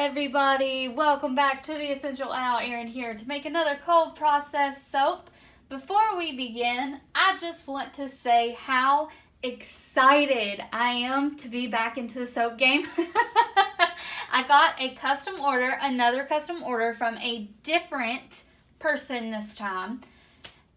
everybody, welcome back to the Escentual. Erin here to make another cold process soap. Before we begin, I just want to say how excited I am to be back into the soap game. I got another custom order from a different person this time,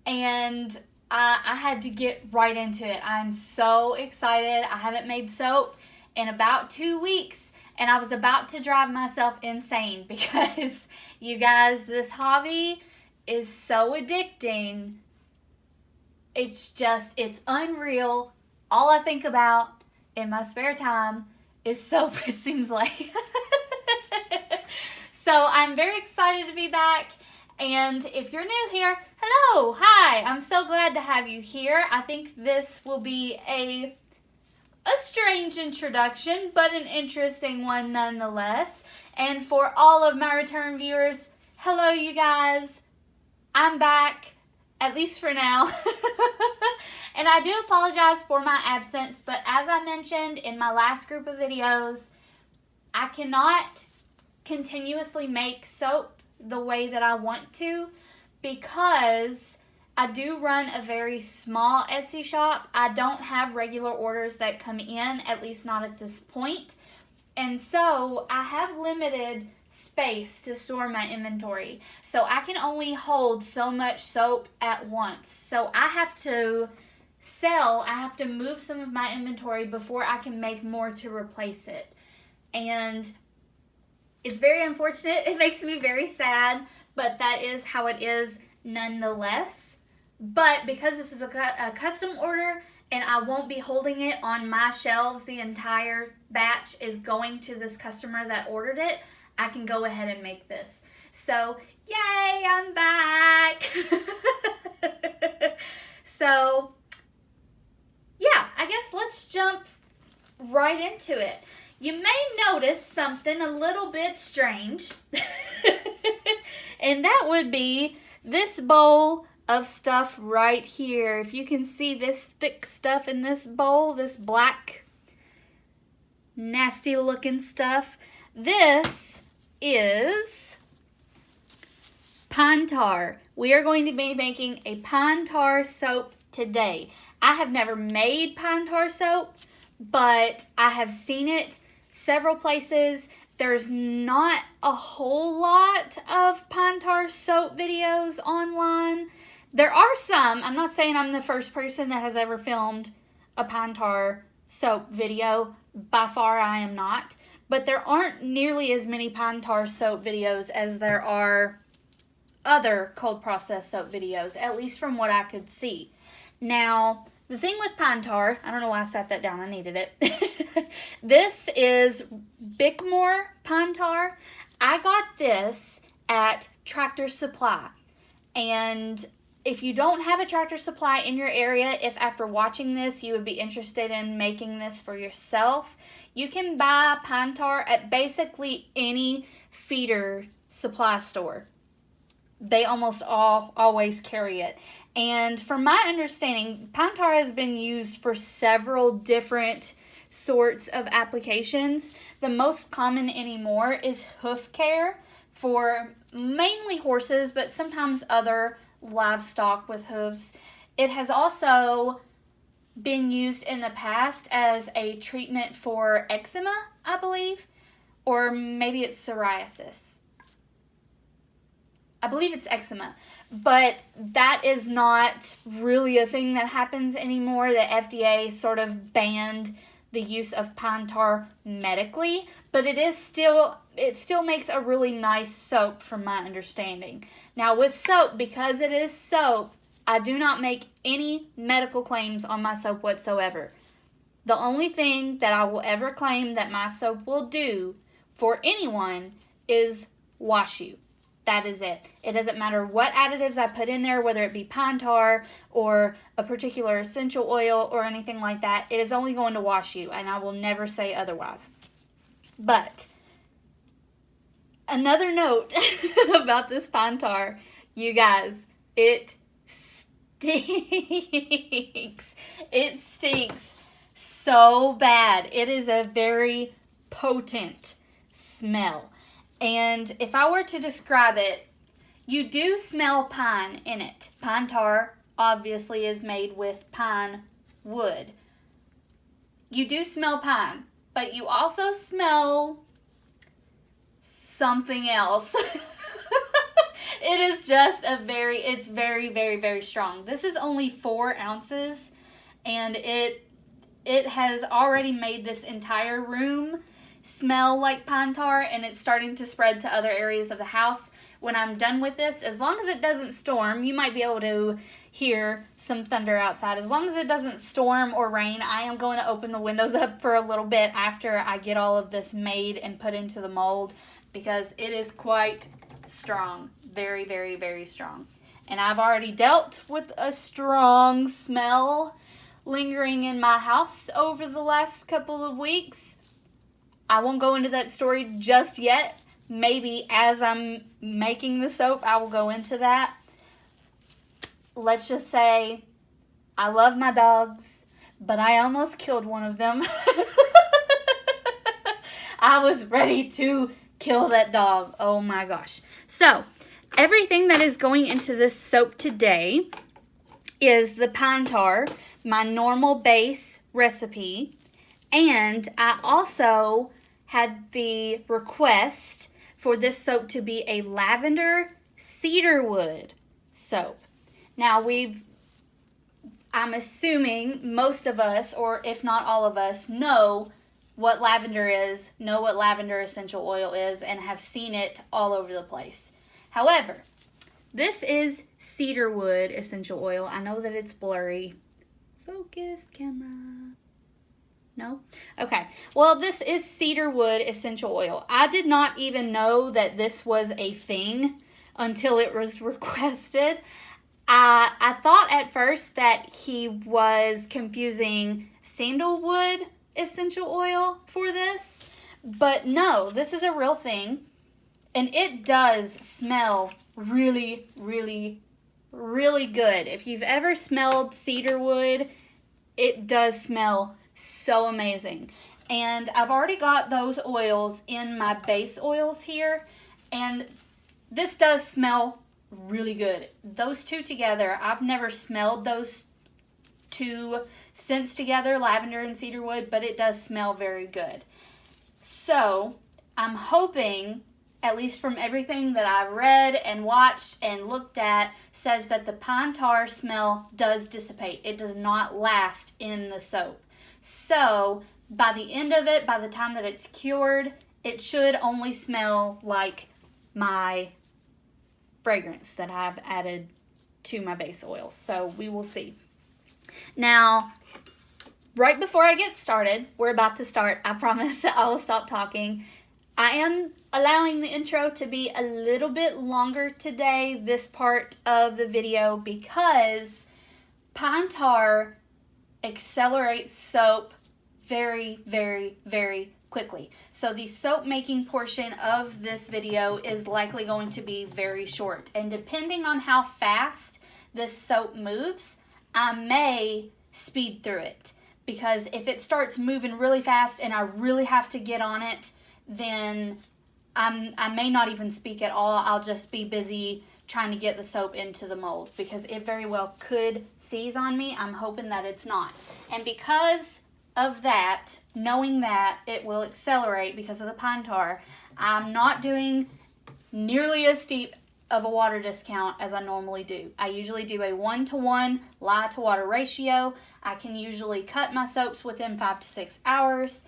and I had to get right into it. I'm so excited. I haven't made soap in about 2 weeks. And I was about to drive myself insane because, you guys, this hobby is so addicting. It's unreal. All I think about in my spare time is soap, it seems like. So I'm very excited to be back. And if you're new here, hello, hi. I'm so glad to have you here. I think this will be a strange introduction, but an interesting one nonetheless. And for all of my return viewers, hello you guys. I'm back, at least for now. And I do apologize for my absence, but as I mentioned in my last group of videos, I cannot continuously make soap the way that I want to because I do run a very small Etsy shop. I don't have regular orders that come in, at least not at this point. And so I have limited space to store my inventory. So I can only hold so much soap at once. So I have to move some of my inventory before I can make more to replace it. And it's very unfortunate. It makes me very sad, but that is how it is nonetheless. But because this is a custom order and I won't be holding it on my shelves, the entire batch is going to this customer that ordered it, I can go ahead and make this. So, yay, I'm back. So, yeah, I guess let's jump right into it. You may notice something a little bit strange, and that would be this bowl of stuff right here. If you can see this thick stuff in this bowl, this black, nasty looking stuff, this is pine tar. We are going to be making a pine tar soap today. I have never made pine tar soap, but I have seen it several places. There's not a whole lot of pine tar soap videos online. There are some. I'm not saying I'm the first person that has ever filmed a pine tar soap video. By far, I am not. But there aren't nearly as many pine tar soap videos as there are other cold process soap videos, at least from what I could see. Now, the thing with pine tar, I don't know why I sat that down. I needed it. This is Bickmore pine tar. I got this at Tractor Supply. And if you don't have a Tractor Supply in your area, if after watching this you would be interested in making this for yourself, you can buy pine tar at basically any feeder supply store. They almost always carry it. And from my understanding, pine tar has been used for several different sorts of applications. The most common anymore is hoof care for mainly horses, but sometimes other livestock with hooves. It has also been used in the past as a treatment for eczema, I believe, or maybe it's psoriasis. I believe it's eczema, but that is not really a thing that happens anymore. The FDA sort of banned the use of pine tar medically, but it still makes a really nice soap from my understanding. Now with soap, because it is soap, I do not make any medical claims on my soap whatsoever. The only thing that I will ever claim that my soap will do for anyone is wash you. That is it. It doesn't matter what additives I put in there, whether it be pine tar or a particular essential oil or anything like that. It is only going to wash you, and I will never say otherwise. But another note about this pine tar, you guys, it stinks. It stinks so bad. It is a very potent smell. And if I were to describe it, you do smell pine in it. Pine tar obviously is made with pine wood. You do smell pine, but you also smell something else. It is just it's very, very, very strong. This is only 4 ounces, and it has already made this entire room smell like pine tar, and it's starting to spread to other areas of the house. When I'm done with this, as long as it doesn't storm, you might be able to hear some thunder outside. As long as it doesn't storm or rain, I am going to open the windows up for a little bit after I get all of this made and put into the mold, because it is quite strong. Very, very, very strong. And I've already dealt with a strong smell lingering in my house over the last couple of weeks. I won't go into that story just yet. Maybe as I'm making the soap, I will go into that. Let's just say I love my dogs, but I almost killed one of them. I was ready to kill that dog. Oh my gosh. So, everything that is going into this soap today is the pine tar, my normal base recipe, and I also had the request for this soap to be a lavender cedarwood soap. Now I'm assuming most of us, or if not all of us, know what lavender is, know what lavender essential oil is, and have seen it all over the place. However, this is cedarwood essential oil. I know that it's blurry. Focus, camera. No? Okay. Well, this is cedarwood essential oil. I did not even know that this was a thing until it was requested. I thought at first that he was confusing sandalwood essential oil for this, but no, this is a real thing, and it does smell really, really, really good. If you've ever smelled cedarwood, it does smell so amazing. And I've already got those oils in my base oils here, and this does smell really good. Those two together, I've never smelled those two scents together, lavender and cedarwood, but it does smell very good. So I'm hoping, at least from everything that I've read and watched and looked at, says that the pine tar smell does dissipate. It does not last in the soap. So by the end of it, by the time that it's cured, it should only smell like my fragrance that I've added to my base oil. So we will see. Now, right before I get started, we're about to start. I promise I will stop talking. I am allowing the intro to be a little bit longer today, this part of the video, because pine tar accelerates soap very, very, very quickly. So the soap making portion of this video is likely going to be very short. And depending on how fast this soap moves, I may speed through it. Because if it starts moving really fast and I really have to get on it, then I may not even speak at all. I'll just be busy trying to get the soap into the mold, because it very well could seize on me. I'm hoping that it's not. And because of that, knowing that it will accelerate because of the pine tar, I'm not doing nearly as steep of a water discount as I normally do. I usually do a 1-to-1 lye to water ratio. I can usually cut my soaps within 5 to 6 hours.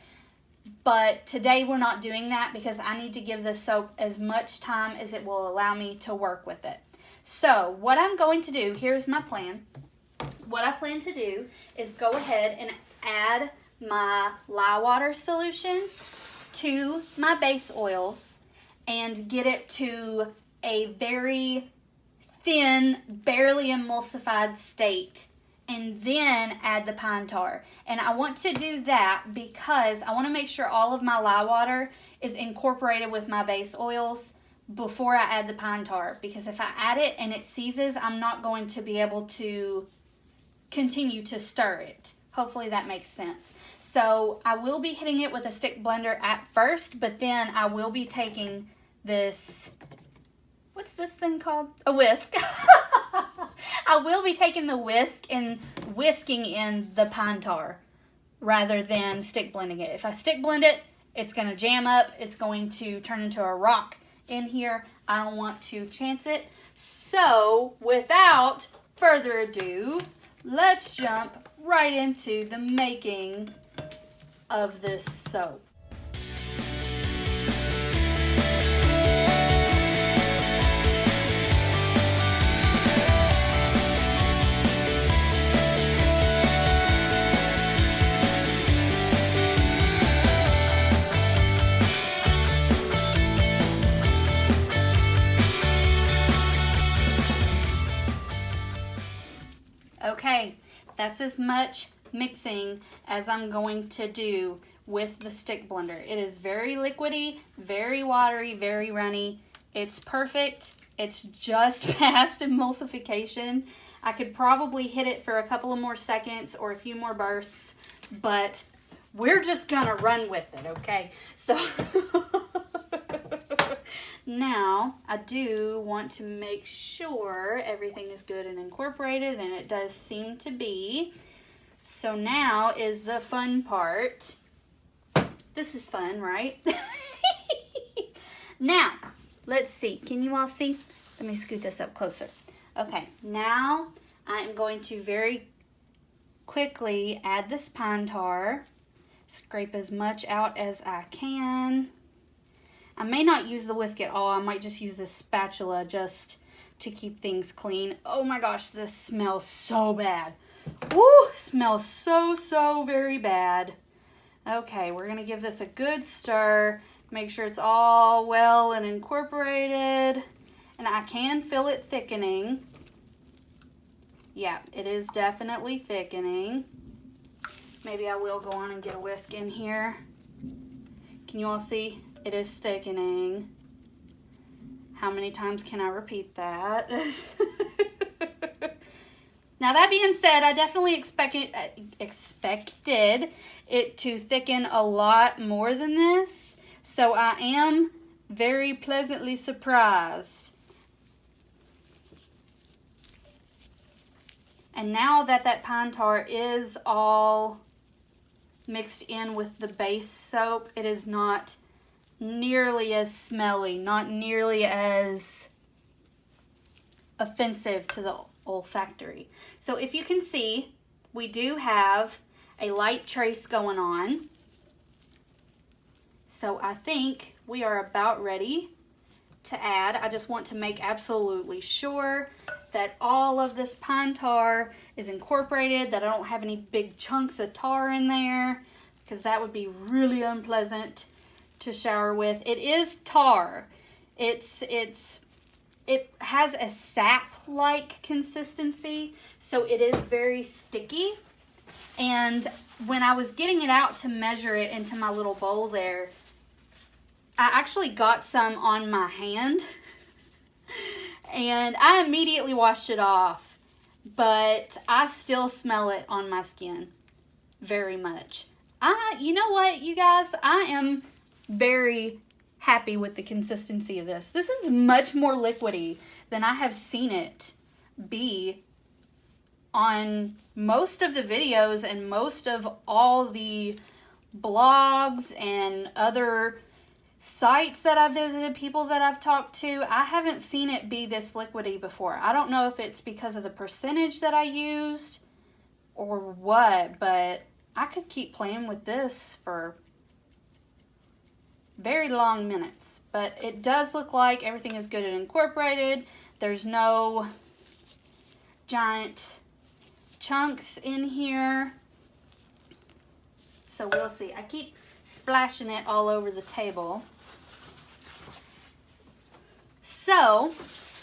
But today we're not doing that because I need to give this soap as much time as it will allow me to work with it. So what I'm going to do, here's my plan. What I plan to do is go ahead and add my lye water solution to my base oils and get it to a very thin, barely emulsified state, and then add the pine tar. And I want to do that because I want to make sure all of my lye water is incorporated with my base oils before I add the pine tar, because if I add it and it seizes, I'm not going to be able to continue to stir it. Hopefully that makes sense. So I will be hitting it with a stick blender at first, but then I will be taking this, what's this thing called? A whisk. I will be taking the whisk and whisking in the pine tar rather than stick blending it. If I stick blend it, it's going to jam up. It's going to turn into a rock in here. I don't want to chance it. So without further ado, let's jump right into the making of this soap. Okay, that's as much mixing as I'm going to do with the stick blender. It is very liquidy, very watery, very runny. It's perfect. It's just past emulsification. I could probably hit it for a couple of more seconds or a few more bursts, but we're just gonna run with it, okay? So now I do want to make sure everything is good and incorporated, and it does seem to be. So now is the fun part. This is fun, right? Now, let's see. Can you all see? Let me scoot this up closer. Okay, now I am going to very quickly add this pine tar. Scrape as much out as I can. I may not use the whisk at all. I might just use this spatula just to keep things clean. Oh my gosh, this smells so bad. Woo, smells so very bad. Okay, we're gonna give this a good stir. Make sure it's all well and incorporated. And I can feel it thickening. Yeah, it is definitely thickening. Maybe I will go on and get a whisk in here. Can you all see? It is thickening. How many times can I repeat that? Now that being said, I definitely expected it to thicken a lot more than this. So I am very pleasantly surprised. And now that that pine tar is all mixed in with the base soap, it is not nearly as smelly, not nearly as offensive to the olfactory. So if you can see, we do have a light trace going on. So I think we are about ready to add. I just want to make absolutely sure that all of this pine tar is incorporated, that I don't have any big chunks of tar in there, because that would be really unpleasant to shower with. It is tar. It has a sap-like consistency, so it is very sticky. And when I was getting it out to measure it into my little bowl there, I actually got some on my hand and I immediately washed it off, but I still smell it on my skin very much. You know what, you guys, I am very happy with the consistency of this. This is much more liquidy than I have seen it be on most of the videos and most of all the blogs and other sites that I've visited, people that I've talked to. I haven't seen it be this liquidy before. I don't know if it's because of the percentage that I used or what, but I could keep playing with this for very long minutes. But it does look like everything is good and incorporated. There's no giant chunks in here. So we'll see. I keep splashing it all over the table. So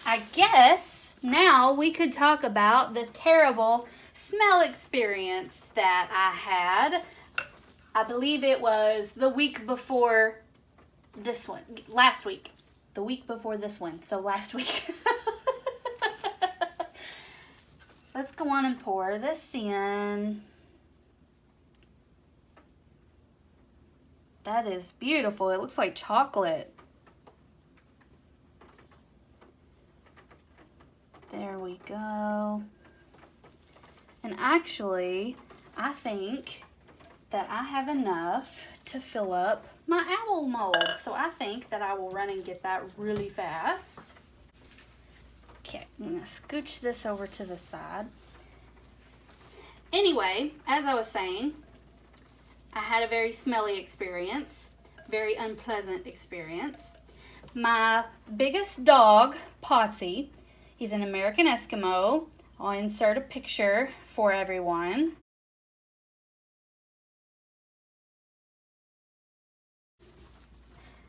I guess now we could talk about the terrible smell experience that I had. I believe it was the week before this one. Last week. The week before this one. So last week. Let's go on and pour this in. That is beautiful. It looks like chocolate. There we go. And actually, I think that I have enough to fill up my owl mold. So I think that I will run and get that really fast. Okay, I'm gonna scooch this over to the side. Anyway, as I was saying, I had a very smelly experience, very unpleasant experience. My biggest dog, Potsy, he's an American Eskimo. I'll insert a picture for everyone.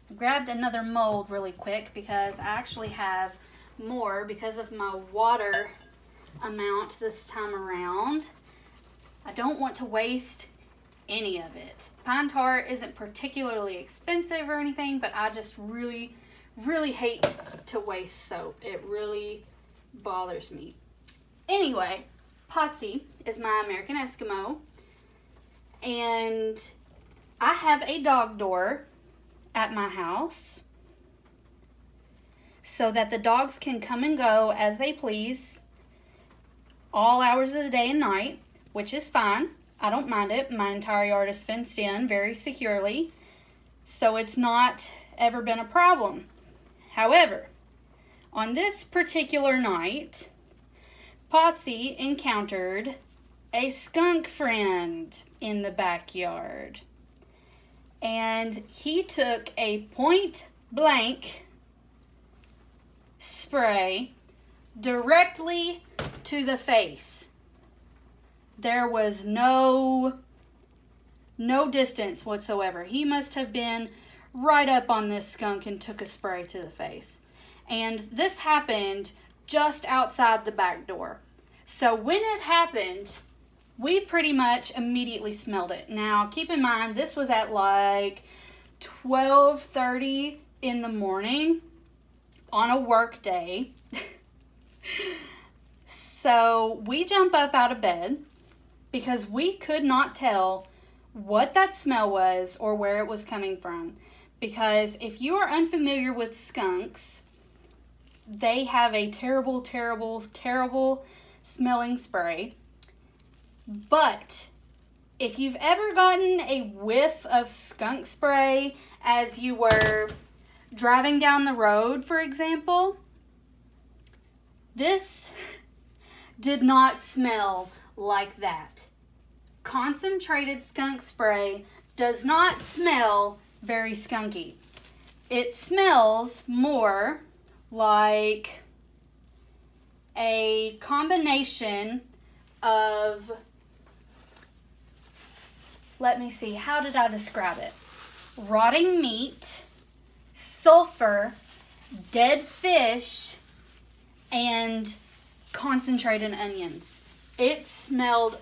I grabbed another mold really quick because I actually have more because of my water amount this time around. I don't want to waste any of it. Pine tar isn't particularly expensive or anything, but I just really hate to waste soap. It really bothers me. Anyway, Potsy is my American Eskimo, and I have a dog door at my house so that the dogs can come and go as they please all hours of the day and night, which is fine. I don't mind it. My entire yard is fenced in very securely, so it's not ever been a problem. However, on this particular night, Potsy encountered a skunk friend in the backyard, and he took a point blank spray directly to the face. There was no distance whatsoever. He must have been right up on this skunk and took a spray to the face. And this happened just outside the back door. So when it happened, we pretty much immediately smelled it. Now, keep in mind, this was at like 12:30 in the morning on a work day. So we jump up out of bed because we could not tell what that smell was or where it was coming from. Because if you are unfamiliar with skunks, they have a terrible, terrible, terrible smelling spray. But if you've ever gotten a whiff of skunk spray as you were driving down the road, for example, this did not smell like that. Concentrated skunk spray does not smell very skunky. It smells more like a combination of, let me see, how did I describe it? Rotting meat, sulfur, dead fish, and concentrated onions. It smelled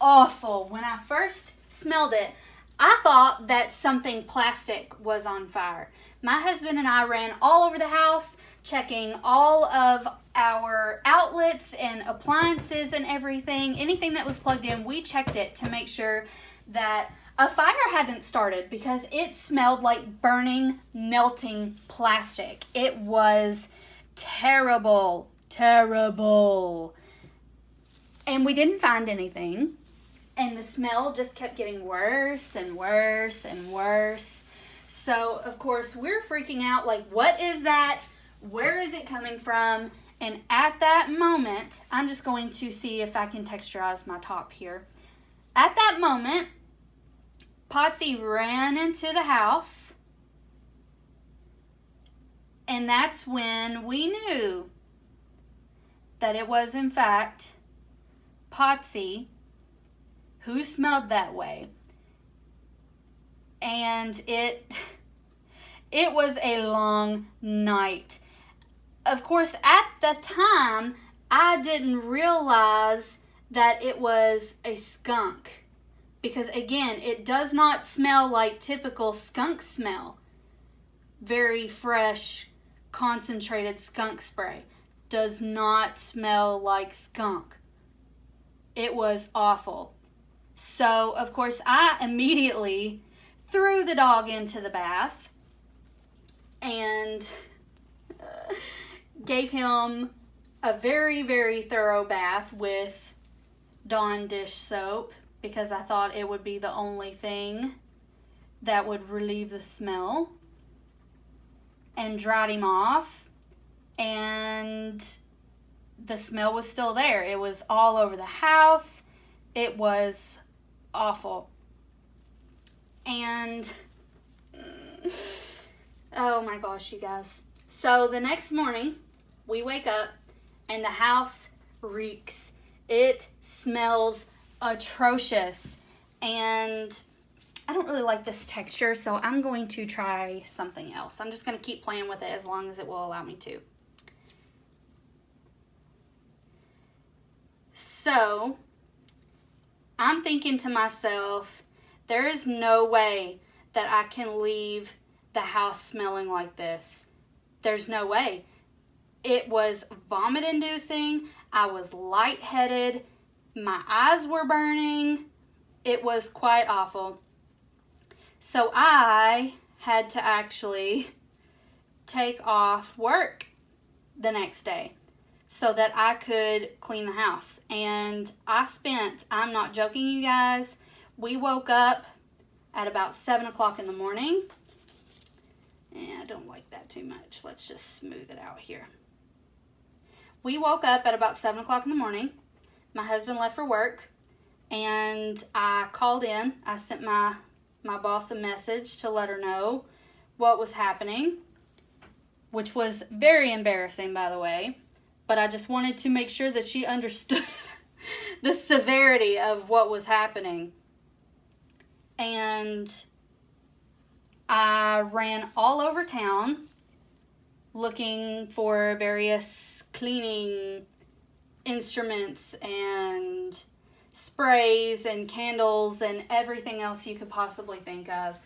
awful. When I first smelled it, I thought that something plastic was on fire. My husband and I ran all over the house, checking all of our outlets and appliances and everything. Anything that was plugged in, we checked it to make sure that a fire hadn't started because it smelled like burning, melting plastic. It was terrible, terrible. And we didn't find anything. And the smell just kept getting worse and worse and worse. So, of course, we're freaking out like, what is that? Where is it coming from? And at that moment, I'm just going to see if I can texturize my top here. At that moment, Potsy ran into the house. And that's when we knew that it was, in fact, Potsy who smelled that way. And it was a long night. Of course, at the time, I didn't realize that it was a skunk. Because again, it does not smell like typical skunk smell. Very fresh, concentrated skunk spray. Does not smell like skunk. It was awful. So, of course, I immediately threw the dog into the bath and gave him a very, very thorough bath with Dawn dish soap because I thought it would be the only thing that would relieve the smell, and dried him off, and the smell was still there. It was all over the house. It was awful. And oh my gosh, you guys. So the next morning, we wake up and the house reeks. It smells atrocious. And I don't really like this texture, so I'm going to try something else. I'm just going to keep playing with it as long as it will allow me to. So, I'm thinking to myself, there is no way that I can leave the house smelling like this. There's no way. It was vomit-inducing. I was lightheaded. My eyes were burning. It was quite awful. So I had to actually take off work the next day so that I could clean the house. And I'm not joking, you guys, we woke up at about 7 o'clock in the morning. I don't like that too much. Let's just smooth it out here. We woke up at about 7 o'clock in the morning. My husband left for work, and I called in. I sent my boss a message to let her know what was happening, which was very embarrassing, by the way. But I just wanted to make sure that she understood the severity of what was happening. And I ran all over town looking for various cleaning instruments and sprays and candles and everything else you could possibly think of.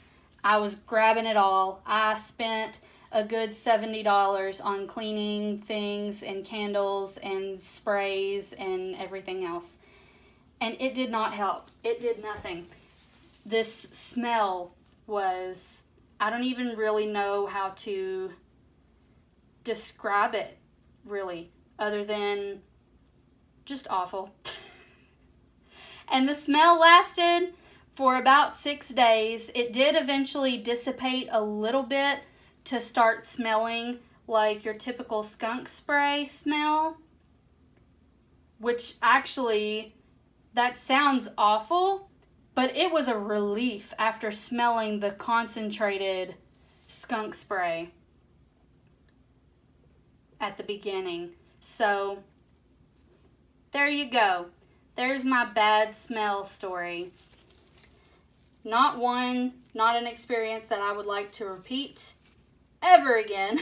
I was grabbing it all. I spent a good $70 on cleaning things and candles and sprays and everything else. And it did not help. It did nothing. This smell was, I don't even really know how to describe it, really, other than just awful. And the smell lasted for about 6 days. It did eventually dissipate a little bit to start smelling like your typical skunk spray smell, which actually, that sounds awful, but it was a relief after smelling the concentrated skunk spray at the beginning. So, there you go. There's my bad smell story. Not an experience that I would like to repeat ever again.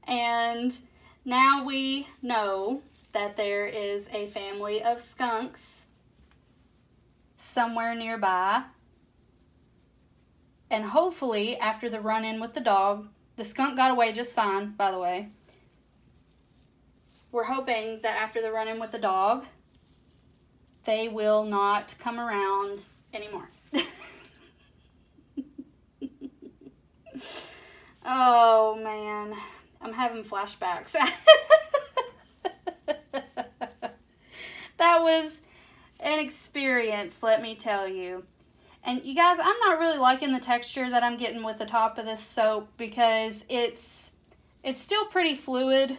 And now we know that there is a family of skunks somewhere nearby. And hopefully, after the run-in with the dog, the skunk got away just fine, by the way. We're hoping that after the run-in with the dog, they will not come around anymore. Oh, man. I'm having flashbacks. That was an experience, let me tell you. And you guys, I'm not really liking the texture that I'm getting with the top of this soap because it's still pretty fluid.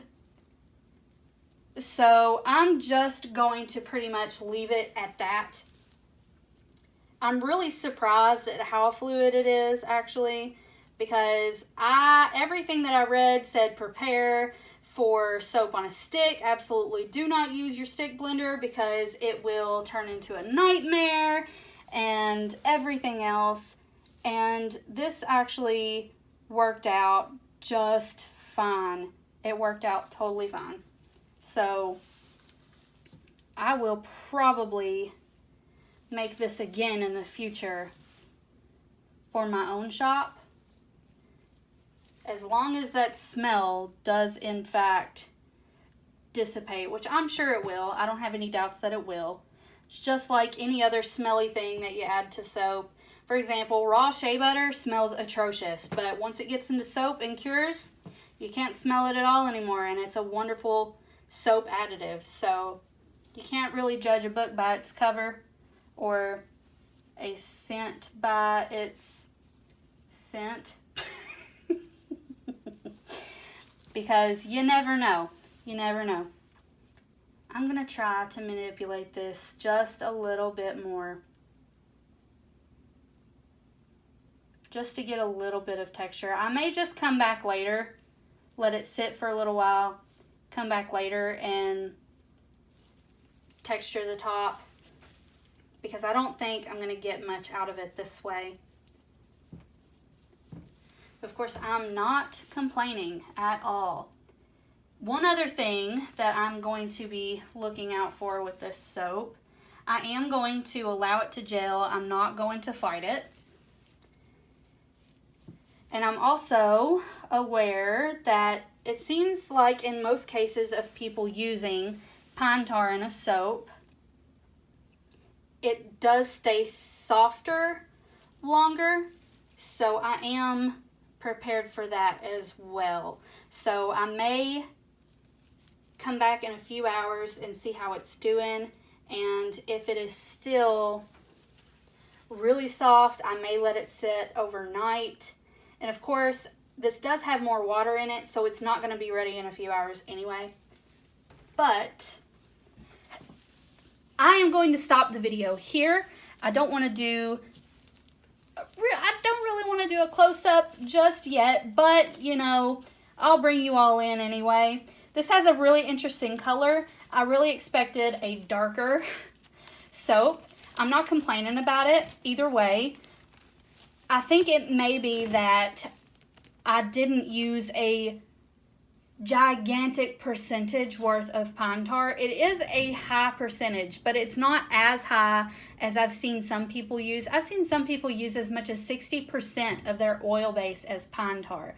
So I'm just going to pretty much leave it at that. I'm really surprised at how fluid it is, actually, because everything that I read said prepare for soap on a stick. Absolutely do not use your stick blender because it will turn into a nightmare and everything else. And this actually worked out just fine. It worked out totally fine. So I will probably make this again in the future for my own shop, as long as that smell does in fact dissipate, which I'm sure it will. I don't have any doubts that it will. It's just like any other smelly thing that you add to soap. For example, raw shea butter smells atrocious, but once it gets into soap and cures, You can't smell it at all anymore, and it's a wonderful soap additive. So you can't really judge a book by its cover or a scent by its scent. Because you never know. You never know. I'm going to try to manipulate this just a little bit more. Just to get a little bit of texture. I may just come back later, let it sit for a little while, come back later and texture the top, because I don't think I'm going to get much out of it this way. Of course, I'm not complaining at all. One other thing that I'm going to be looking out for with this soap, I am going to allow it to gel. I'm not going to fight it. And I'm also aware that it seems like in most cases of people using pine tar in a soap, it does stay softer longer. So I am prepared for that as well. So I may come back in a few hours and see how it's doing, and if it is still really soft, I may let it sit overnight. And of course, this does have more water in it, so it's not going to be ready in a few hours anyway. But I am going to stop the video here. I don't really want to do a close-up just yet, but, you know, I'll bring you all in anyway. This has a really interesting color. I really expected a darker soap. I'm not complaining about it either way. I think it may be that I didn't use a gigantic percentage worth of pine tar. It is a high percentage, but it's not as high as I've seen some people use. I've seen some people use as much as 60% of their oil base as pine tar.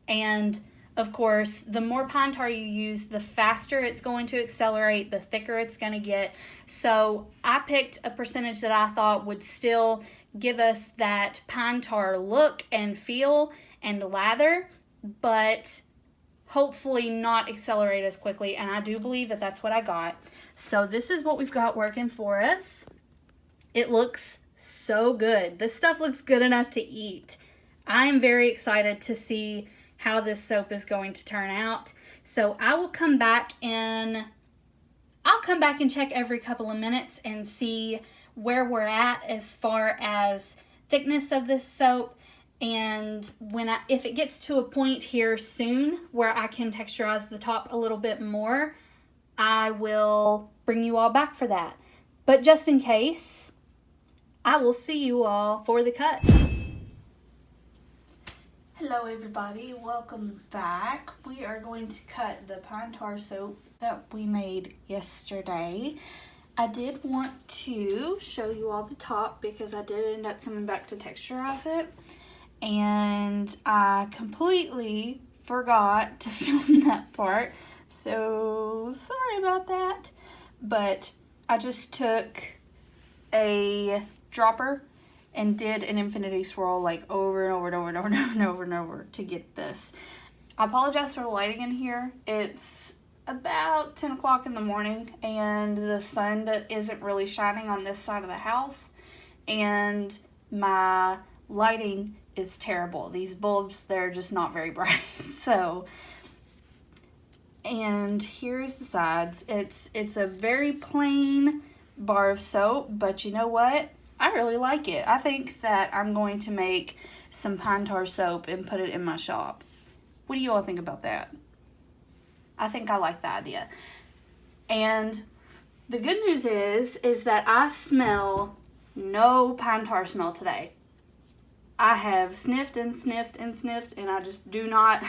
And of course, the more pine tar you use, the faster it's going to accelerate, the thicker it's going to get. So I picked a percentage that I thought would still give us that pine tar look and feel and lather, but hopefully not accelerate as quickly. And I do believe that that's what I got. So this is what we've got working for us. It looks so good. This stuff looks good enough to eat. I am very excited to see how this soap is going to turn out. So I will come back and check every couple of minutes and see where we're at as far as thickness of this soap. And if it gets to a point here soon where I can texturize the top a little bit more, I will bring you all back for that. But just in case, I will see you all for the cut. Hello everybody, welcome back. We are going to cut the pine tar soap that we made yesterday. I did want to show you all the top because I did end up coming back to texturize it. And I completely forgot to film that part. So sorry about that. But I just took a dropper and did an infinity swirl like over and over and over and over and over and over and over to get this. I apologize for the lighting in here. It's about 10 o'clock in the morning and the sun isn't really shining on this side of the house, and my lighting is terrible. These bulbs, they're just not very bright. So, and here's the sides. It's a very plain bar of soap, but you know what? I really like it. I think that I'm going to make some pine tar soap and put it in my shop. What do you all think about that? I think I like the idea. And the good news is that I smell no pine tar smell today. I have sniffed and sniffed and sniffed, and I just do not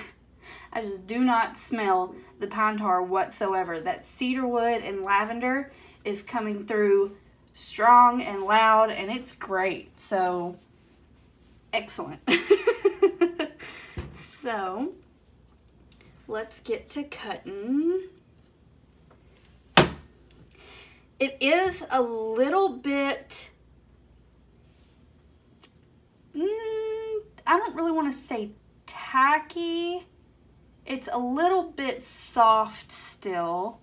smell the pine tar whatsoever. That cedar wood and lavender is coming through strong and loud, and it's great. So, excellent. So, let's get to cutting. It is a little bit, I don't really want to say tacky, It's a little bit soft still,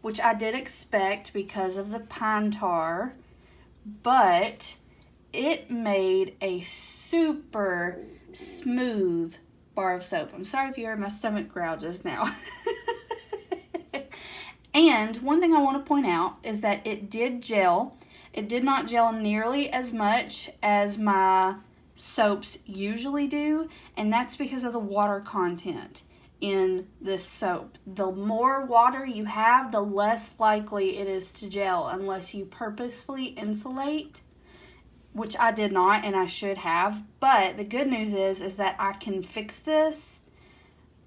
which I did expect because of the pine tar, but it made a super smooth bar of soap. I'm sorry if you heard my stomach growl just now. And one thing I want to point out is that it did gel. It did not gel nearly as much as my soaps usually do, and that's because of the water content in this soap. The more water you have, the less likely it is to gel unless you purposefully insulate, which I did not and I should have. But the good news is that I can fix this,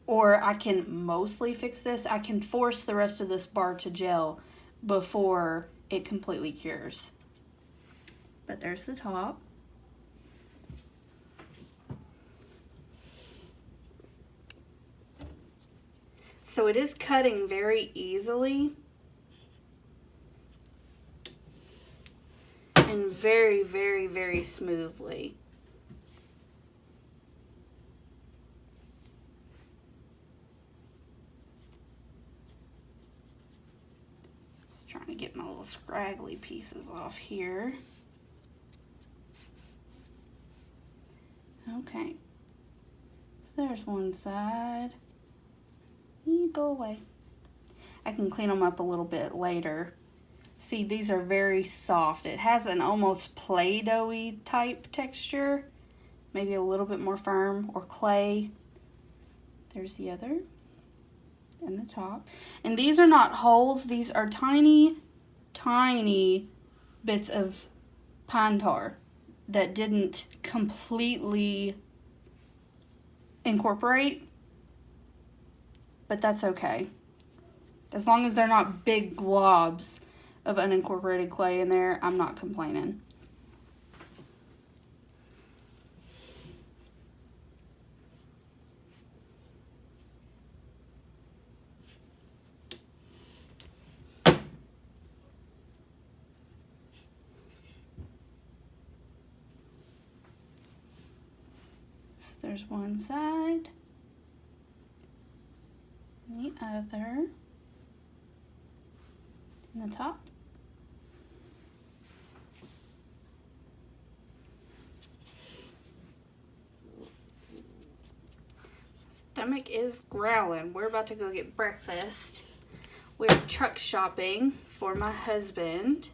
or I can mostly fix this. I can force the rest of this bar to gel before it completely cures. But there's the top. So it is cutting very easily and very, very, very smoothly. Just trying to get my little scraggly pieces off here. Okay, so there's one side. You go away. I can clean them up a little bit later. See, these are very soft. It has an almost Play-Doh-y type texture. Maybe a little bit more firm, or clay. There's the other and the top. And these are not holes. These are tiny, tiny bits of pine tar that didn't completely incorporate. But that's okay. As long as they're not big globs of unincorporated clay in there, I'm not complaining. So there's one side. The other, and the top. Stomach is growling. We're about to go get breakfast. We're truck shopping for my husband,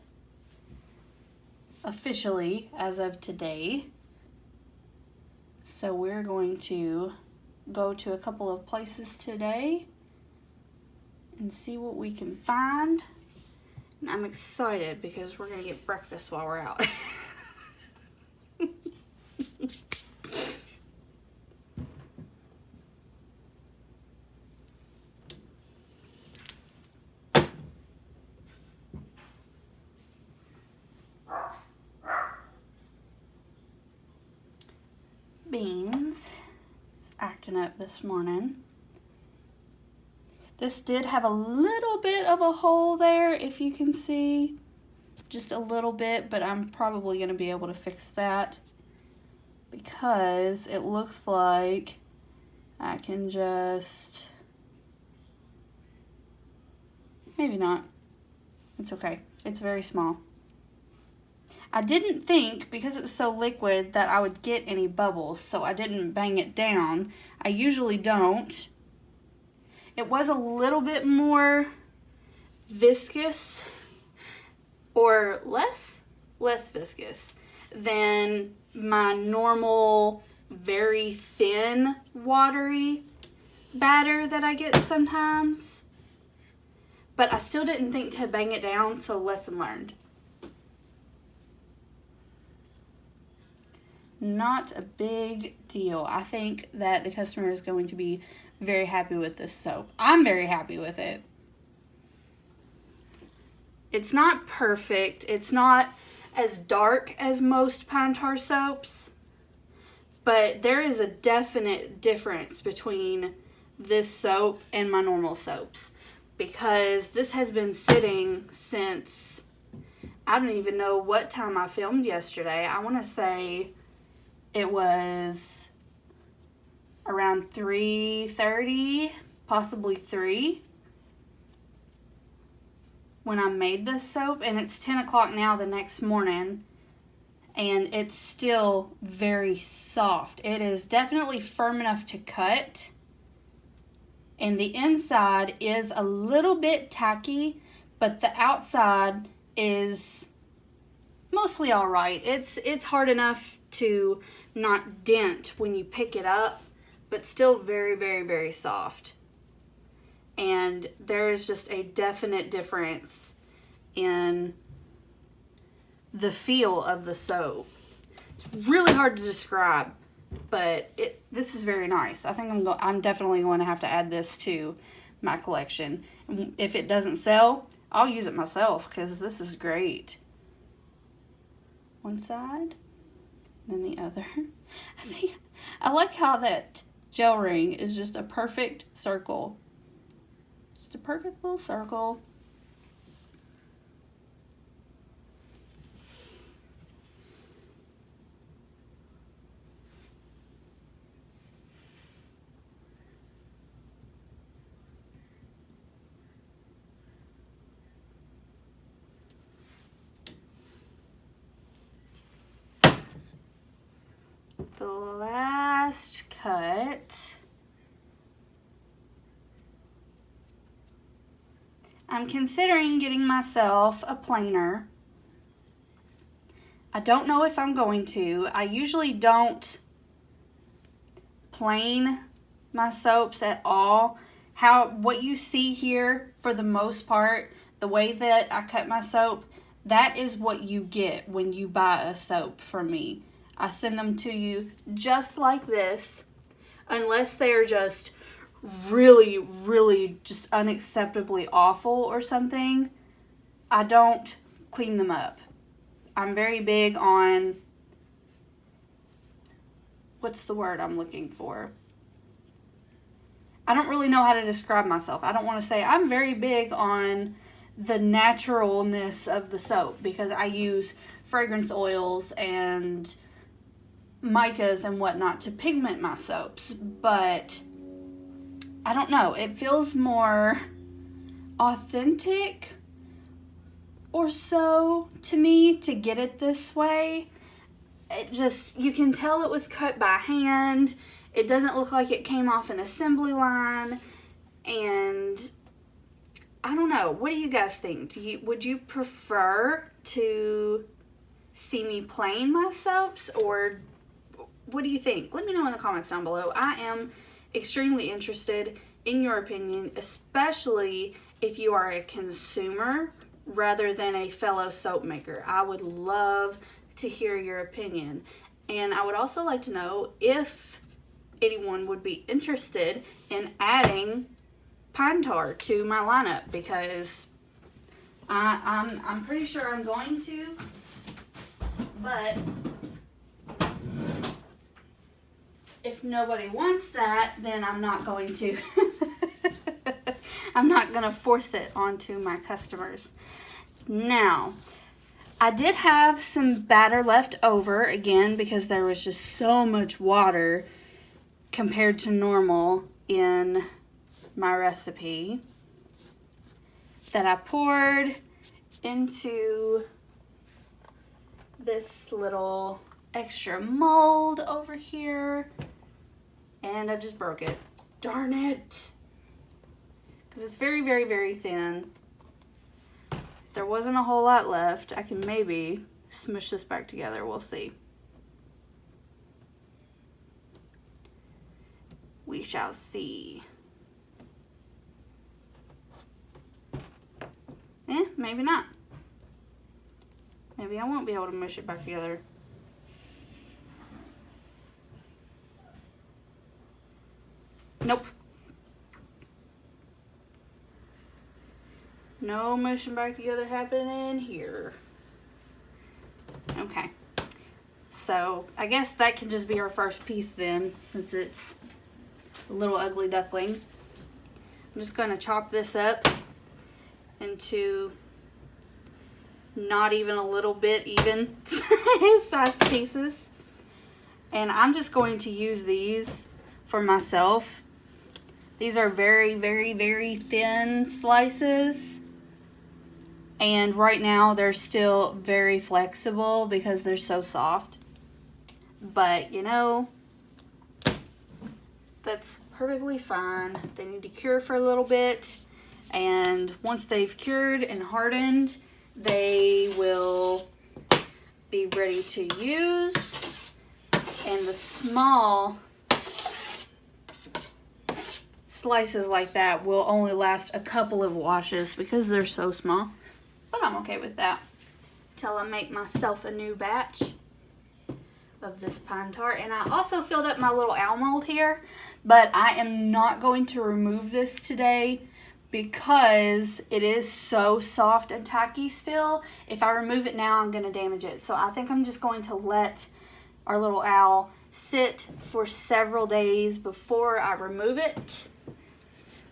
officially as of today. So we're going to go to a couple of places today and see what we can find. And I'm excited because we're going to get breakfast while we're out. Beans is acting up this morning. This did have a little bit of a hole there, if you can see. Just a little bit, but I'm probably going to be able to fix that because it looks like I can just... Maybe not. It's okay. It's very small. I didn't think, because it was so liquid, that I would get any bubbles, so I didn't bang it down. I usually don't. It was a little bit more viscous, or less viscous than my normal very thin watery batter that I get sometimes. But I still didn't think to bang it down, so lesson learned. Not a big deal. I think that the customer is going to be very happy with this soap. I'm very happy with it. It's not perfect. It's not as dark as most pine tar soaps, but there is a definite difference between this soap and my normal soaps, because this has been sitting since, I don't even know what time I filmed yesterday. I want to say it was, around 3:30, possibly 3, when I made this soap, and it's 10 o'clock now the next morning, and it's still very soft. It is definitely firm enough to cut, and the inside is a little bit tacky, but the outside is mostly all right. It's hard enough to not dent when you pick it up, but still very, very, very soft. And there is just a definite difference in the feel of the soap. It's really hard to describe, but this is very nice. I think I'm definitely going to have to add this to my collection. If it doesn't sell, I'll use it myself because this is great. One side, then the other. I like how that gel ring is just a perfect circle. Just a perfect little circle. The last cut, I'm considering getting myself a planer. I don't know if I'm going to. I usually don't plane my soaps at all. What you see here, for the most part, the way that I cut my soap, that is what you get when you buy a soap from me. I send them to you just like this, unless they're just really, really just unacceptably awful or something. I don't clean them up. I'm very big on, what's the word I'm looking for? I don't really know how to describe myself. I don't want to say I'm very big on the naturalness of the soap, because I use fragrance oils and micas and whatnot to pigment my soaps, but I don't know, it feels more authentic or so to me to get it this way. It just, you can tell it was cut by hand. It doesn't look like it came off an assembly line, and I don't know, what do you guys think? Would you prefer to see me plane my soaps, or what do you think? Let me know in the comments down below. I am extremely interested in your opinion, especially if you are a consumer rather than a fellow soap maker. I would love to hear your opinion. And I would also like to know if anyone would be interested in adding pine tar to my lineup, because I'm pretty sure I'm going to, but if nobody wants that, then I'm not going to. I'm not going to force it onto my customers. Now, I did have some batter left over, again, because there was just so much water compared to normal in my recipe, that I poured into this little extra mold over here, and I just broke it. Darn it! Because it's very, very, very thin. There wasn't a whole lot left. I can maybe smush this back together. We'll see. We shall see. Maybe not. Maybe I won't be able to mush it back together. Nope. No mushing back together happening here. Okay. So, I guess that can just be our first piece then, since it's a little ugly duckling. I'm just going to chop this up into not even a little bit even size pieces. And I'm just going to use these for myself. These are very, very, very thin slices. And right now they're still very flexible because they're so soft. But, you know, that's perfectly fine. They need to cure for a little bit. And once they've cured and hardened, they will be ready to use. And the small slices like that will only last a couple of washes because they're so small. But I'm okay with that till I make myself a new batch of this pine tar. And I also filled up my little owl mold here, but I am not going to remove this today because it is so soft and tacky still. If I remove it now, I'm going to damage it. So I think I'm just going to let our little owl sit for several days before I remove it,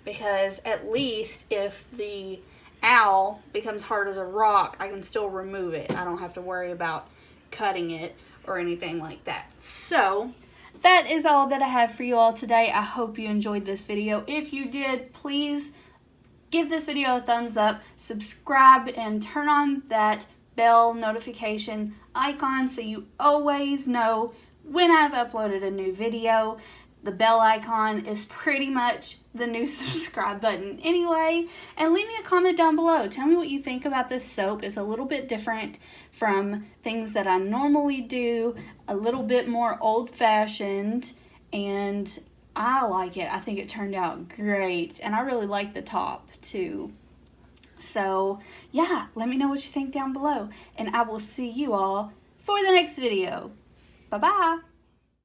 because at least if the owl becomes hard as a rock, I can still remove it. I don't have to worry about cutting it or anything like that. So that is all that I have for you all today. I hope you enjoyed this video. If you did, please give this video a thumbs up, subscribe, and turn on that bell notification icon so you always know when I've uploaded a new video. The bell icon is pretty much the new subscribe button anyway. And leave me a comment down below. Tell me what you think about this soap. It's a little bit different from things that I normally do. A little bit more old-fashioned. And I like it. I think it turned out great. And I really like the top too. So yeah, let me know what you think down below. And I will see you all for the next video. Bye-bye.